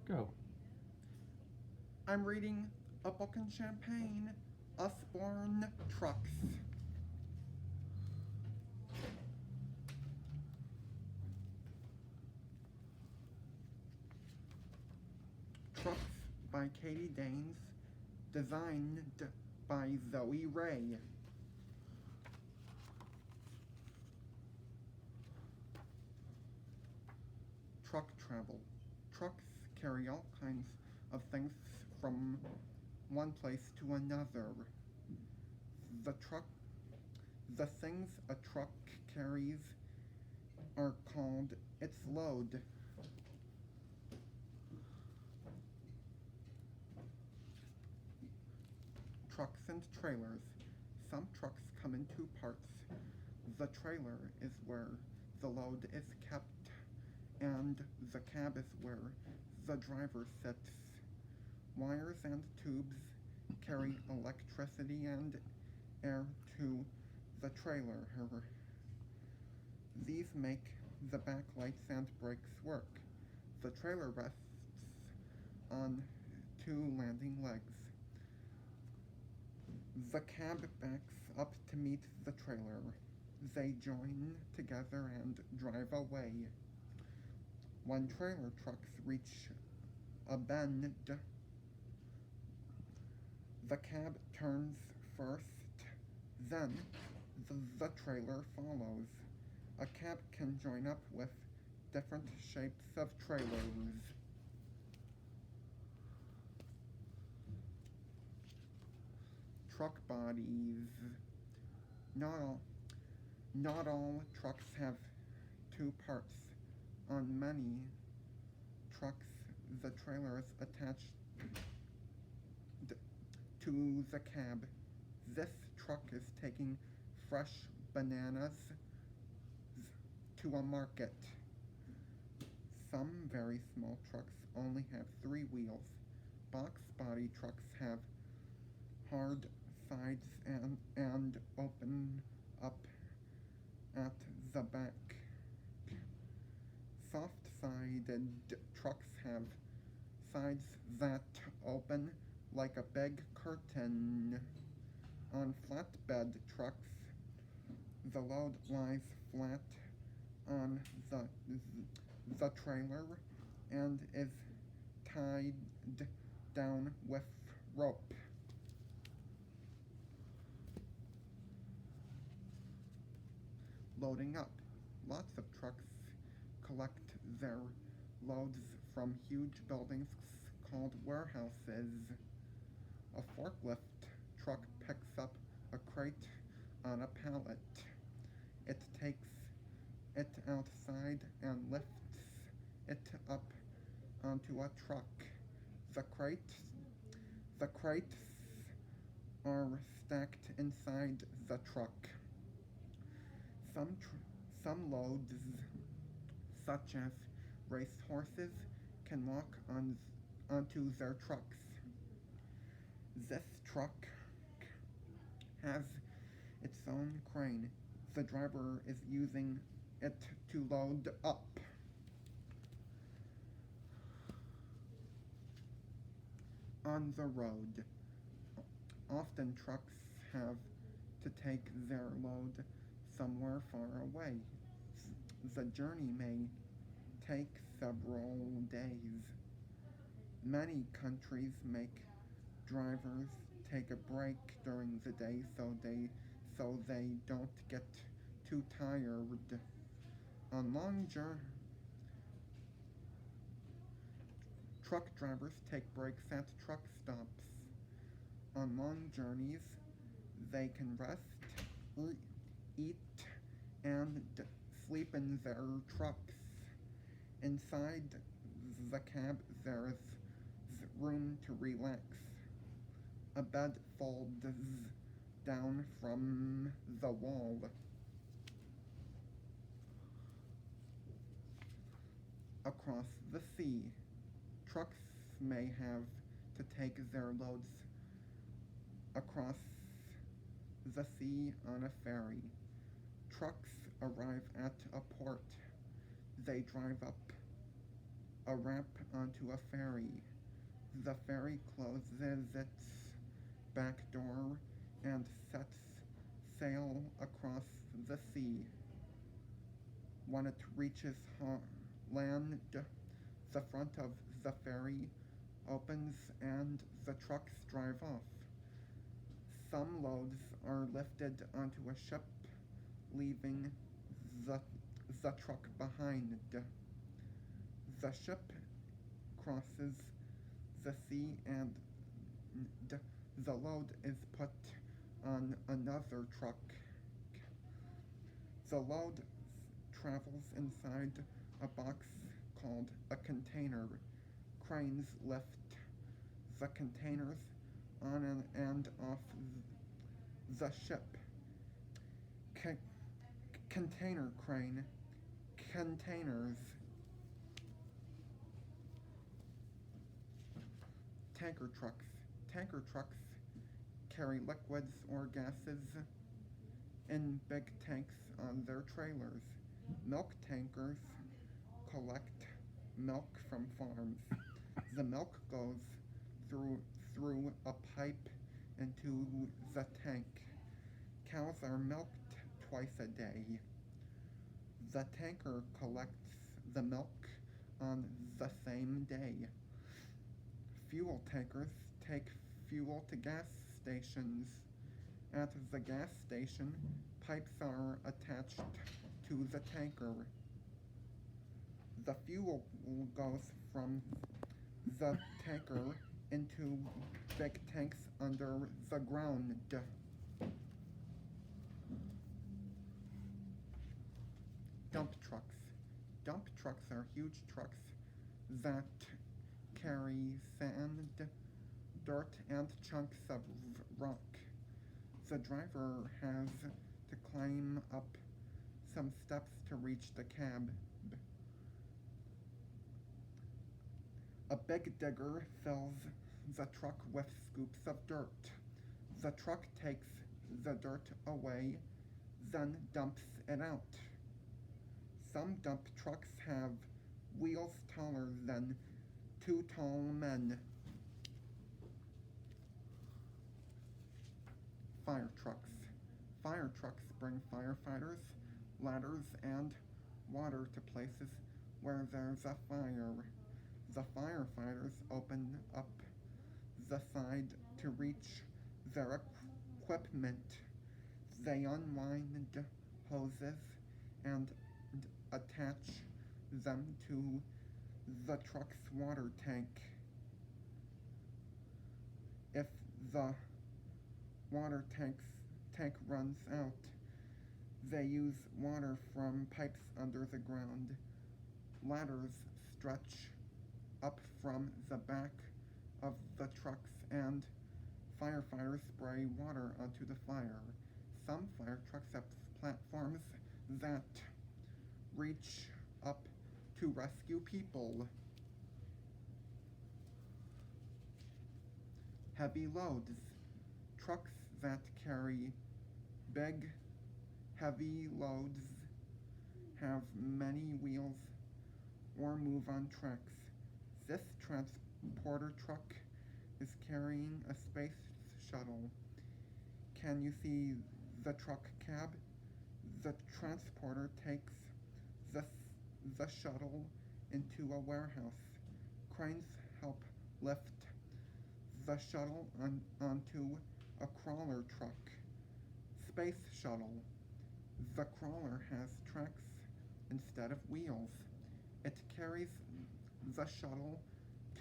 Go. I'm reading a book in Champaign, Usborne Trucks. Trucks by Katie Daynes, designed by Wray. Truck travel. Trucks carry all kinds of things from one place to another. The truck the things a truck carries are called its load. Trucks and trailers. Some trucks come in two parts. The trailer is where the load is kept, and the cab is where the driver sits. Wires and tubes carry electricity and air to the trailer. These make the back lights and brakes work. The trailer rests on two landing legs. The cab backs up to meet the trailer. They join together and drive away. When trailer trucks reach a bend, the cab turns first, then the trailer follows. A cab can join up with different shapes of trailers. Truck bodies. Not all trucks have two parts. On many trucks, the trailer is attached to the cab. This truck is taking fresh bananas to a market. Some very small trucks only have 3 wheels. Box body trucks have hard sides and open up at the back. Soft-sided trucks have sides that open like a big curtain. On flatbed trucks, the load lies flat on the trailer and is tied down with rope. Loading up. Lots of trucks collect their loads from huge buildings called warehouses. A forklift truck picks up a crate on a pallet. It takes it outside and lifts it up onto a truck. The crates are stacked inside the truck. Some loads, such as racehorses, can walk onto their trucks. This truck has its own crane. The driver is using it to load up. On the road. Often trucks have to take their load somewhere far away. The journey may take several days. Many countries make drivers take a break during the day so they don't get too tired. On long truck drivers take breaks at truck stops. On long journeys, they can rest, eat, and sleep in their trucks. Inside the cab, there is room to relax. A bed folds down from the wall. Across the sea, trucks may have to take their loads across the sea on a ferry. Trucks arrive at a port. They drive up a ramp onto a ferry. The ferry closes its back door and sets sail across the sea. When it reaches land, the front of the ferry opens and the trucks drive off. Some loads are lifted onto a ship, leaving the, the truck behind. The ship crosses the sea and the load is put on another truck. The load travels inside a box called a container. Cranes lift the containers on and off the ship. Container crane. Containers. Tanker trucks. Tanker trucks carry liquids or gases in big tanks on their trailers. Milk tankers collect milk from farms. The milk goes through a pipe into the tank. Cows are milked twice a day. The tanker collects the milk on the same day. Fuel tankers take fuel to gas stations. At the gas station, pipes are attached to the tanker. The fuel goes from the tanker into big tanks under the ground. Dump trucks. Dump trucks are huge trucks that carry sand, dirt, and chunks of rock. The driver has to climb up some steps to reach the cab. A big digger fills the truck with scoops of dirt. The truck takes the dirt away, then dumps it out. Some dump trucks have wheels taller than 2 tall men. Fire trucks. Fire trucks bring firefighters, ladders, and water to places where there's a fire. The firefighters open up the side to reach their equipment. They unwind hoses and attach them to the truck's water tank. If the water tank runs out, they use water from pipes under the ground. Ladders stretch up from the back of the trucks and firefighters spray water onto the fire. Some fire trucks have platforms that reach up to rescue people. Heavy loads. Trucks that carry big, heavy loads have many wheels or move on tracks. This transporter truck is carrying a space shuttle. Can you see the truck cab? The transporter takes the shuttle into a warehouse. Cranes help lift the shuttle onto a crawler truck. Space shuttle. The crawler has tracks instead of wheels. It carries the shuttle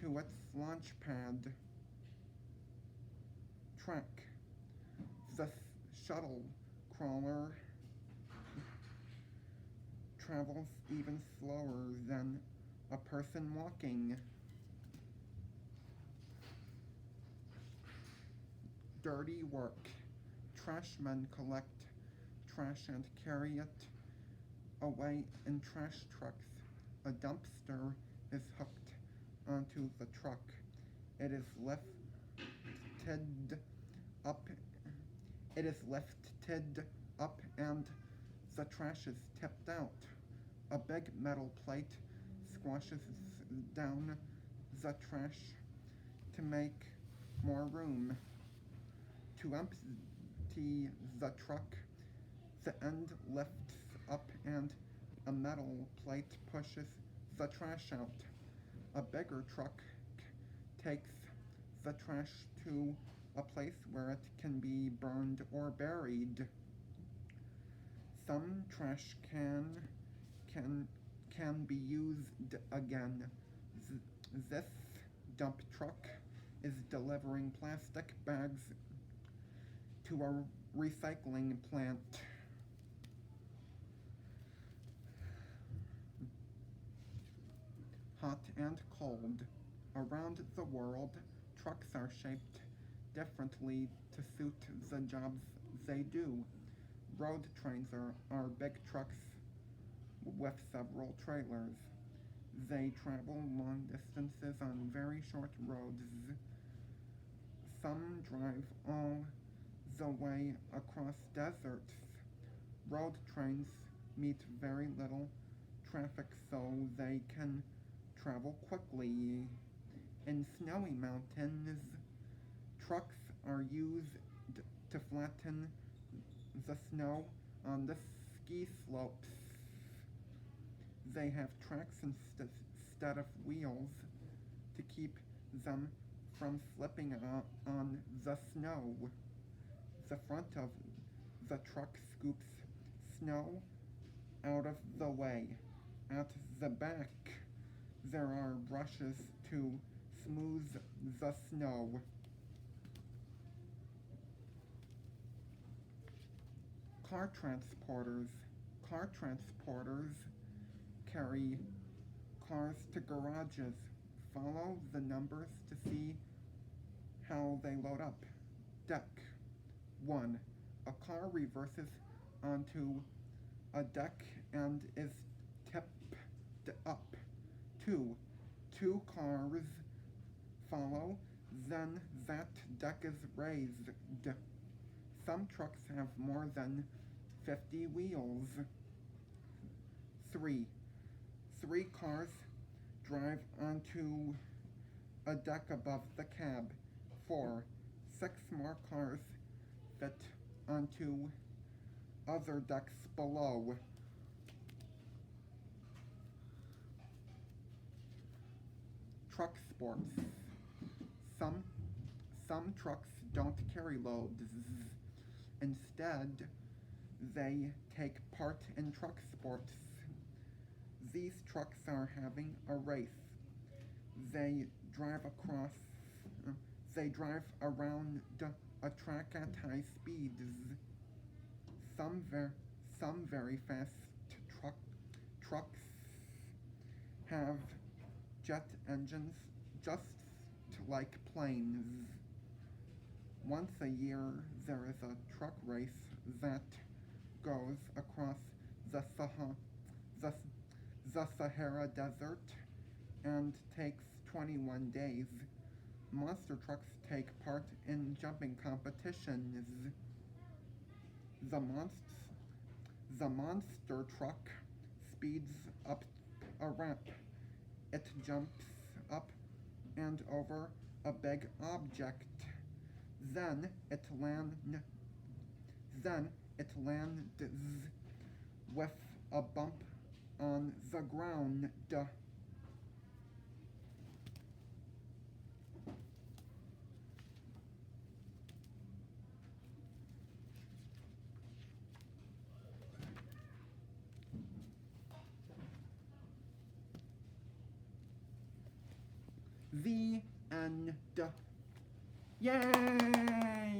to its launch pad. Track. The shuttle crawler travels even slower than a person walking. Dirty work. Trashmen collect trash and carry it away in trash trucks. A dumpster is hooked onto the truck. It is lifted up. It is lifted up and the trash is tipped out. A big metal plate squashes down the trash to make more room. To empty the truck, the end lifts up and a metal plate pushes the trash out. A bigger truck takes the trash to a place where it can be burned or buried. Some trash can be used again. This dump truck is delivering plastic bags to a recycling plant. Hot and cold. Around the world, trucks are shaped differently to suit the jobs they do. Road trains are big trucks with several trailers. They travel long distances on very short roads. Some drive all the way across deserts. Road trains meet very little traffic so they can travel quickly. In snowy mountains, trucks are used to flatten the snow on the ski slopes. They have tracks instead of wheels to keep them from slipping on the snow. The front of the truck scoops snow out of the way. At the back, there are brushes to smooth the snow. Car transporters. Car transporters carry cars to garages. Follow the numbers to see how they load up. Deck 1. A car reverses onto a deck and is tipped up. 2. Two cars follow, then that deck is raised. Some trucks have more than 50 wheels. 3. Three cars drive onto a deck above the cab. 4. 6 more cars fit onto other decks below. Truck sports. Some trucks don't carry loads. Instead, they take part in truck sports. These trucks are having a race. They drive around a track at high speeds. Some very fast trucks have jet engines just like planes. Once a year, there is a truck race that goes across the Sahara Desert and takes 21 days. Monster trucks take part in jumping competitions. The monster truck speeds up a ramp. It jumps up and over a big object. Then it lands with a bump on the ground. The end. Yay!